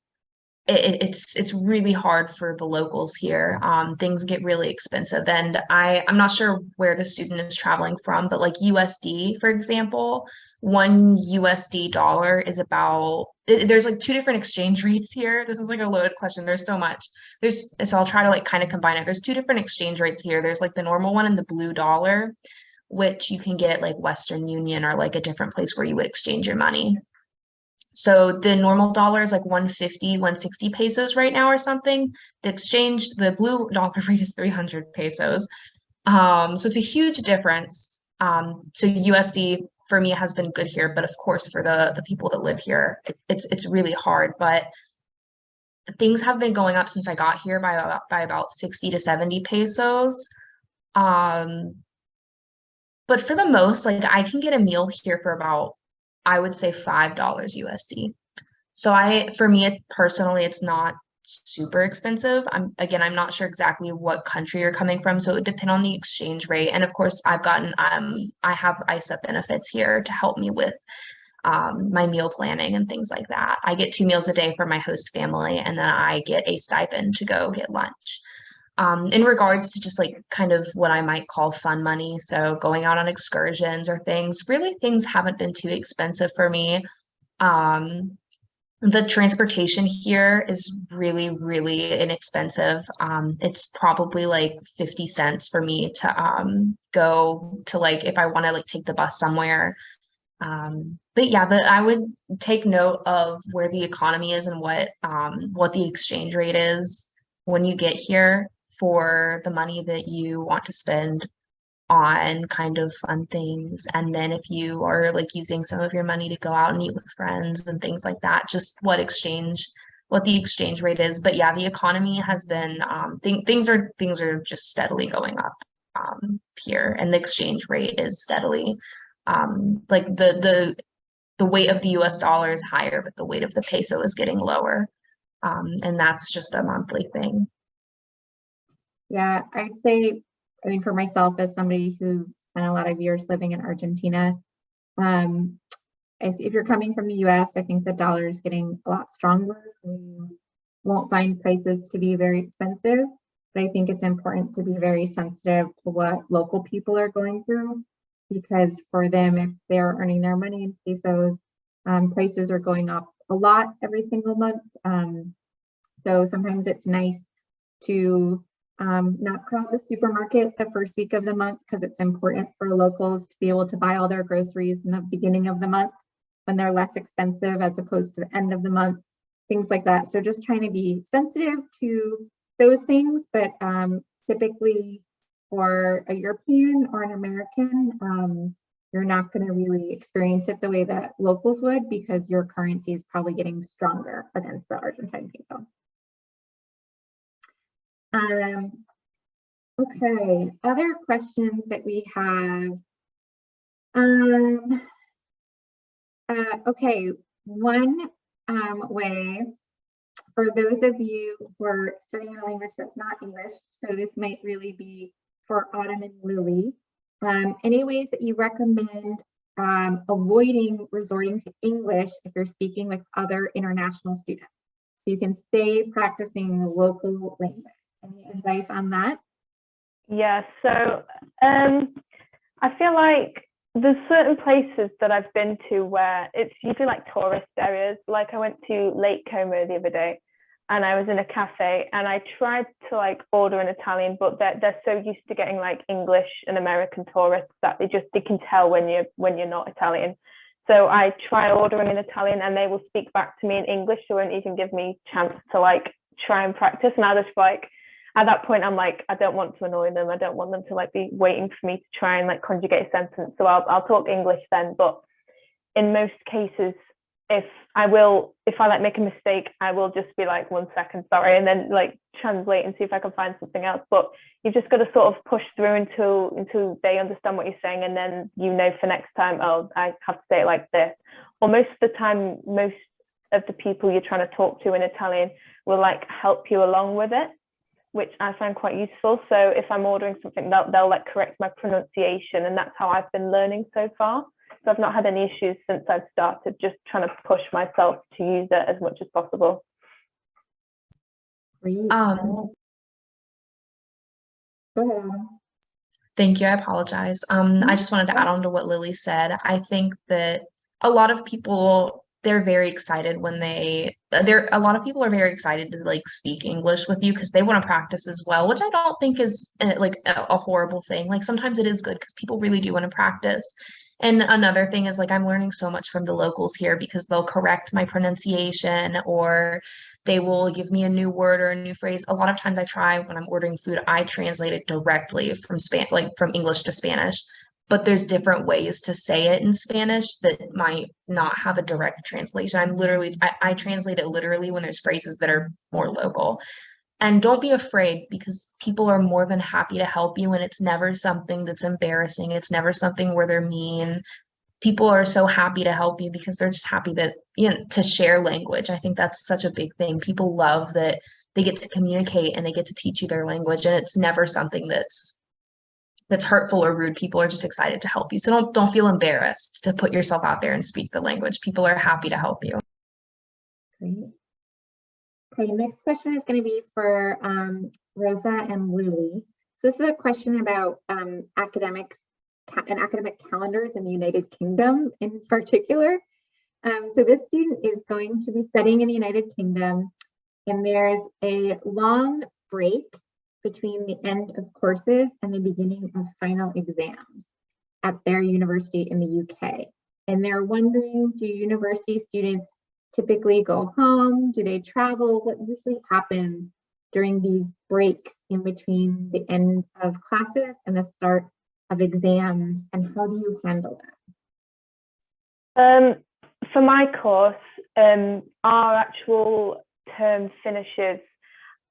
it's really hard for the locals here. Things get really expensive, and I'm not sure where the student is traveling from, but like USD, for example, one USD dollar is about, there's like two different exchange rates here. This is like a loaded question. There's so much. So I'll try to like kind of combine it. There's two different exchange rates here. There's like the normal one and the blue dollar, which you can get at like Western Union or like a different place where you would exchange your money. So the normal dollar is like 150, 160 pesos right now or something. The blue dollar rate is 300 pesos. So it's a huge difference. So USD for me has been good here, but of course for the people that live here, it's really hard. But things have been going up since I got here by about 60 to 70 pesos. But for the most, like I can get a meal here for about, I would say $5 USD. So for me, personally, it's not super expensive. I'm not sure exactly what country you're coming from, so it would depend on the exchange rate. And of course, I have ISEP benefits here to help me with my meal planning and things like that. I get 2 meals a day for my host family, and then I get a stipend to go get lunch. In regards to just like kind of what I might call fun money, so going out on excursions or things, really things haven't been too expensive for me. The transportation here is really, really inexpensive. It's probably like 50 cents for me to go to, like, if I want to like take the bus somewhere. But yeah, I would take note of where the economy is and what the exchange rate is when you get here for the money that you want to spend on kind of fun things. And then if you are like using some of your money to go out and eat with friends and things like that, just what the exchange rate is. But yeah, the economy has been things are just steadily going up here, and the exchange rate is steadily like the weight of the US dollar is higher, but the weight of the peso is getting lower. And that's just a monthly thing. Yeah, I'd say, I mean, for myself, as somebody who spent a lot of years living in Argentina, if you're coming from the US, I think the dollar is getting a lot stronger, so you won't find prices to be very expensive. But I think it's important to be very sensitive to what local people are going through, because for them, if they're earning their money in pesos, prices are going up a lot every single month. So sometimes it's nice to not crowd the supermarket the first week of the month, because it's important for locals to be able to buy all their groceries in the beginning of the month when they're less expensive as opposed to the end of the month, things like that. So just trying to be sensitive to those things, but typically for a European or an American, you're not going to really experience it the way that locals would, because your currency is probably getting stronger against the Argentine peso. Okay, other questions that we have. Okay, one way for those of you who are studying a language that's not English, so this might really be for Autumn and Lily, any ways that you recommend avoiding resorting to English if you're speaking with other international students, so you can stay practicing the local language? Any advice on that? Yeah, so I feel like there's certain places that I've been to where it's usually like tourist areas. Like I went to Lake Como the other day, and I was in a cafe, and I tried to like order in Italian, but they're so used to getting like English and American tourists that they can tell when you're not Italian. So I try ordering in Italian, and they will speak back to me in English. They won't even give me a chance to like try and practice. And I just like, at that point, I'm like, I don't want to annoy them. I don't want them to like be waiting for me to try and like conjugate a sentence. So I'll talk English then. But in most cases, if I like make a mistake, I will just be like, 1 second, sorry, and then like translate and see if I can find something else. But you've just got to sort of push through until they understand what you're saying, and then for next time, oh, I have to say it like this. Or most of the time, most of the people you're trying to talk to in Italian will like help you along with it, which I find quite useful. So if I'm ordering something, they'll like correct my pronunciation, and that's how I've been learning so far. So I've not had any issues since I've started, just trying to push myself to use it as much as possible. Great. Go ahead. Thank you. I apologize. I just wanted to add on to what Lily said. I think that a lot of people, they're very excited when a lot of people are very excited to like speak English with you because they want to practice as well, which I don't think is like a horrible thing. Like sometimes it is good because people really do want to practice. And another thing is like I'm learning so much from the locals here because they'll correct my pronunciation, or they will give me a new word or a new phrase. A lot of times when I'm ordering food, I translate it directly from from English to Spanish. but there's different ways to say it in Spanish that might not have a direct translation. I translate it literally when there's phrases that are more local. And don't be afraid, because people are more than happy to help you, and it's never something that's embarrassing. It's never something where they're mean. People are so happy to help you because they're just happy that, to share language. I think that's such a big thing. People love that they get to communicate and they get to teach you their language, and it's never something that's hurtful or rude. People are just excited to help you. So don't feel embarrassed to put yourself out there and speak the language. People are happy to help you. Great. Okay, next question is going to be for Rosa and Lily. So this is a question about academic calendars in the United Kingdom in particular. So this student is going to be studying in the United Kingdom, and there's a long break between the end of courses and the beginning of final exams at their university in the UK. And they're wondering, do university students typically go home? Do they travel? What usually happens during these breaks in between the end of classes and the start of exams, and how do you handle that? For my course, our actual term finishes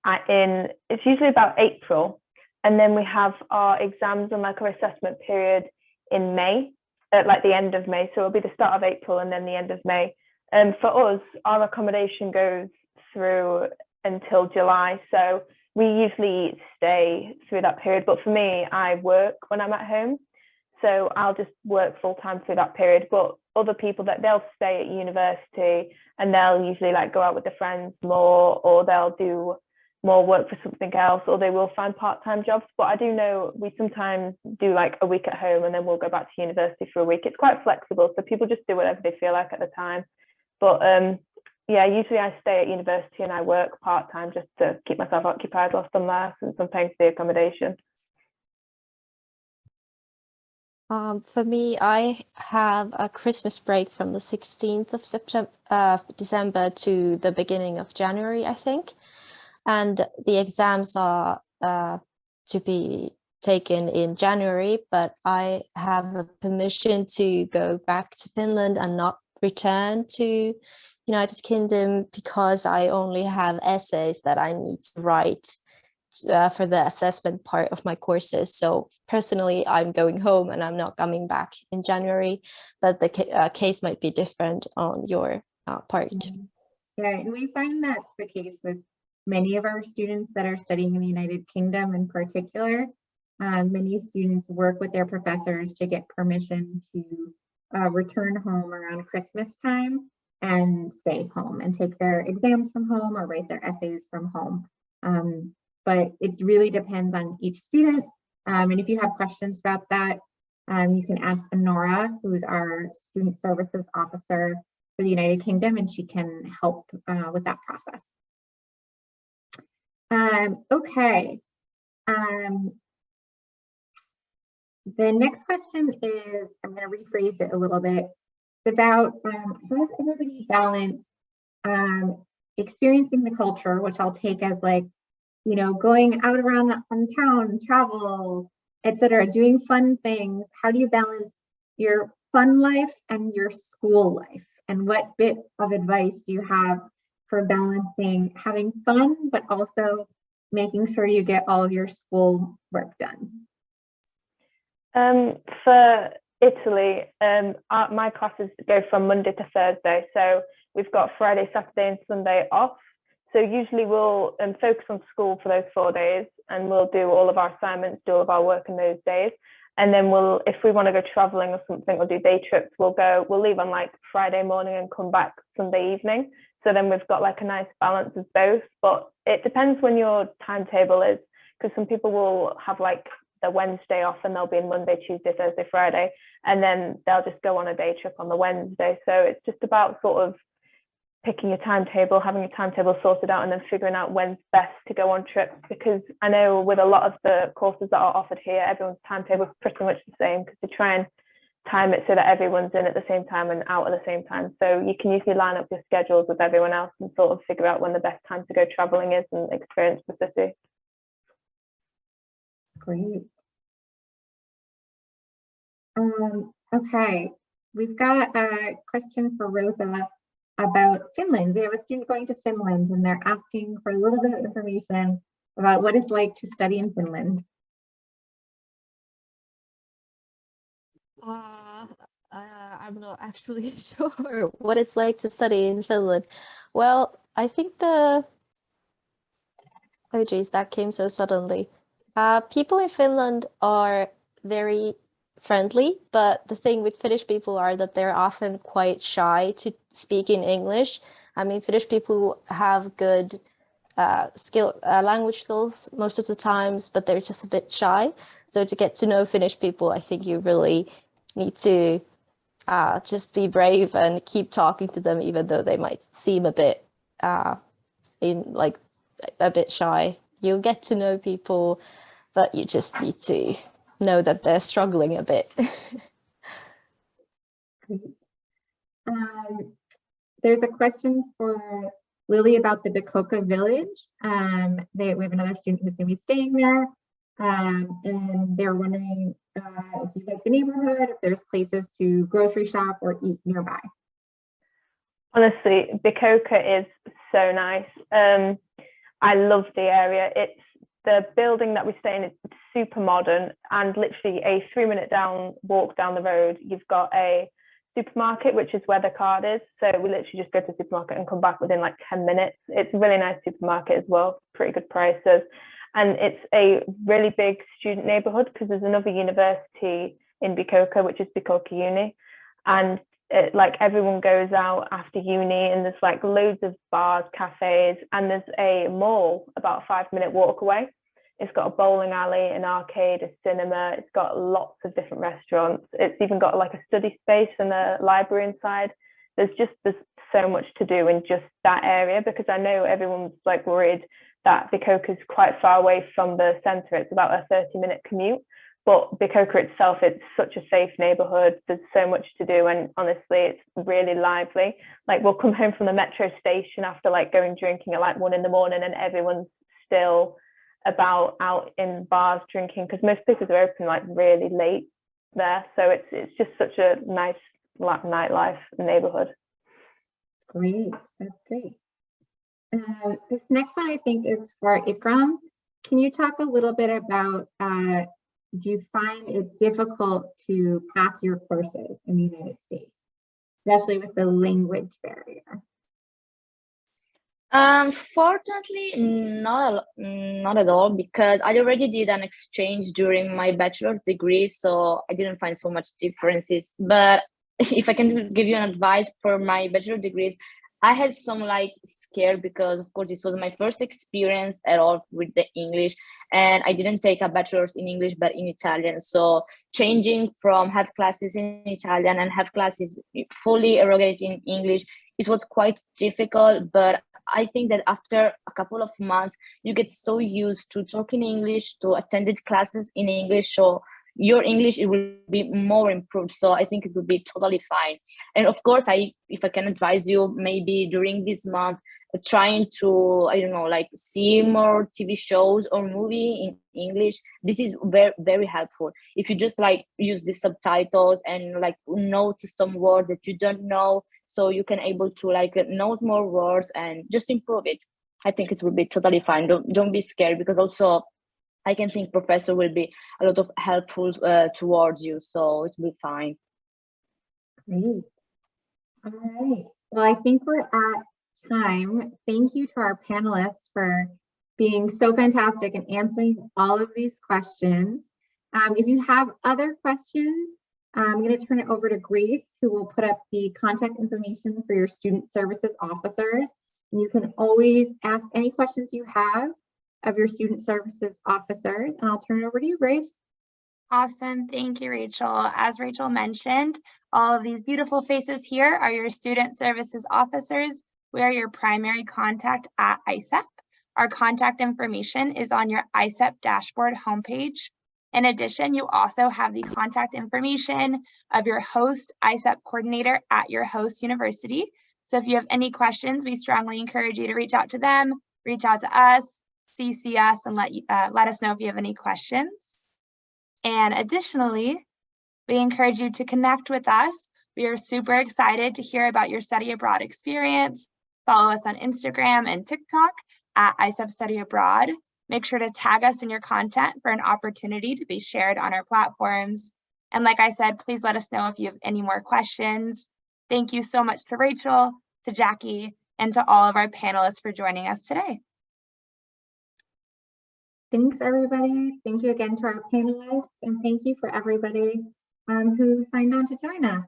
it's usually about April, and then we have our exams and like our assessment period in May, at like the end of May. So it'll be the start of April and then the end of May. And for us, our accommodation goes through until July. So we usually stay through that period. But for me, I work when I'm at home. So I'll just work full time through that period. But other people, that they'll stay at university and they'll usually like go out with their friends more, or they'll do more work for something else, or they will find part-time jobs. But I do know we sometimes do like a week at home and then we'll go back to university for a week. It's quite flexible, so people just do whatever they feel like at the time. But yeah, usually I stay at university and I work part-time just to keep myself occupied whilst I'm there, and sometimes the accommodation. For me, I have a Christmas break from the 16th of December to the beginning of January, I think. And the exams are to be taken in January, but I have a permission to go back to Finland and not return to United Kingdom, because I only have essays that I need to write for the assessment part of my courses. So personally, I'm going home and I'm not coming back in January, but the case might be different on your part. Yeah, and we find that's the case with many of our students that are studying in the United Kingdom in particular. Many students work with their professors to get permission to return home around Christmas time and stay home and take their exams from home or write their essays from home. But it really depends on each student. And if you have questions about that, you can ask Nora, who's our Student Services Officer for the United Kingdom, and she can help with that process. Okay. The next question is, I'm going to rephrase it a little bit. It's about how does everybody balance experiencing the culture, which I'll take as like, going out around town, travel, etc., doing fun things. How do you balance your fun life and your school life? And what bit of advice do you have for balancing having fun, but also making sure you get all of your school work done? For Italy, my classes go from Monday to Thursday. So we've got Friday, Saturday, and Sunday off. So usually we'll focus on school for those 4 days, and we'll do all of our assignments, do all of our work in those days. And then if we want to go traveling or something, or do day trips, we'll leave on like Friday morning and come back Sunday evening. So then we've got like a nice balance of both. But it depends when your timetable is, because some people will have like the Wednesday off and they'll be in Monday, Tuesday, Thursday, Friday, and then they'll just go on a day trip on the Wednesday. So it's just about sort of picking your timetable, having your timetable sorted out, and then figuring out when's best to go on trips. Because I know with a lot of the courses that are offered here, everyone's timetable is pretty much the same, because they try and time it so that everyone's in at the same time and out at the same time. So you can usually line up your schedules with everyone else and sort of figure out when the best time to go traveling is and experience the city. Great. Okay, we've got a question for Rosa about Finland. We have a student going to Finland and they're asking for a little bit of information about what it's like to study in Finland. I'm not actually sure what it's like to study in Finland. Well, I think oh geez, that came so suddenly. People in Finland are very friendly, but the thing with Finnish people are that they're often quite shy to speak in English. I mean, Finnish people have good language skills most of the times, but they're just a bit shy. So to get to know Finnish people, I think you really need to just be brave and keep talking to them, even though they might seem a bit a bit shy. You'll get to know people, but you just need to know that they're struggling a bit. There's a question for Lily about the Bikoka village. We have another student who's going to be staying there, and they're wondering if you like the neighborhood, if there's places to grocery shop or eat nearby. Honestly, Bikoka is so nice. I love the area. It's the building that we stay in. It's super modern, and literally a 3-minute walk down the road, you've got a supermarket, which is where the card is. So we literally just go to the supermarket and come back within like 10 minutes. It's a really nice supermarket as well, pretty good prices. And it's a really big student neighborhood because there's another university in Bikoka, which is Bikoka Uni. And like everyone goes out after uni, and there's like loads of bars, cafes, and there's a mall about a 5-minute walk away. It's got a bowling alley, an arcade, a cinema. It's got lots of different restaurants. It's even got like a study space and a library inside. There's so much to do in just that area, because I know everyone's like worried that Bikoka is quite far away from the centre. It's about a 30-minute commute. But Bikoka itself, it's such a safe neighborhood. There's so much to do, and honestly, it's really lively. Like we'll come home from the metro station after like going drinking at like 1 in the morning, and everyone's still about out in bars drinking, because most places are open like really late there. So it's just such a nice nightlife neighborhood. Great, that's great. This next one I think is for Ikram. Can you talk a little bit about do you find it difficult to pass your courses in the United States, especially with the language barrier? Fortunately, not at all, because I already did an exchange during my bachelor's degree, so I didn't find so much differences. But if I can give you an advice for my bachelor degrees, I had some like scare, because of course this was my first experience at all with the English, and I didn't take a bachelor's in English but in Italian. So changing from have classes in Italian and have classes fully erogated in English, it was quite difficult. But I think that after a couple of months, you get so used to talking English, to attended classes in English, so your English, it will be more improved. So I think it will be totally fine. And of course, if I can advise you, maybe during this month, trying to, I don't know, like see more TV shows or movie in English. This is very, very helpful. If you just like use the subtitles and like notice some words that you don't know, so you can able to like note more words and just improve it. I think it will be totally fine. Don't be scared, because also I can think professor will be a lot of helpful towards you, so it will be fine. Great. All right. Well, I think we're at time. Thank you to our panelists for being so fantastic and answering all of these questions. If you have other questions, I'm going to turn it over to Grace, who will put up the contact information for your student services officers. And you can always ask any questions you have of your student services officers, and I'll turn it over to you, Grace. Awesome. Thank you, Rachel. As Rachel mentioned, all of these beautiful faces here are your student services officers. We are your primary contact at ISEP. Our contact information is on your ISEP dashboard homepage. In addition, you also have the contact information of your host ISEP coordinator at your host university. So if you have any questions, we strongly encourage you to reach out to them, reach out to us, CC us, and let us know if you have any questions. And additionally, We encourage you to connect with us. We are super excited to hear about your study abroad experience. Follow us on Instagram and TikTok at ISEP Study Abroad. Make sure to tag us in your content for an opportunity to be shared on our platforms. And like I said, please let us know if you have any more questions. Thank you so much to Rachel, to Jackie, and to all of our panelists for joining us today. Thanks, everybody. Thank you again to our panelists, and thank you for everybody who signed on to join us.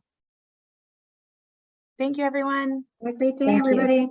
Thank you, everyone. Have a great day, Thank you. everybody.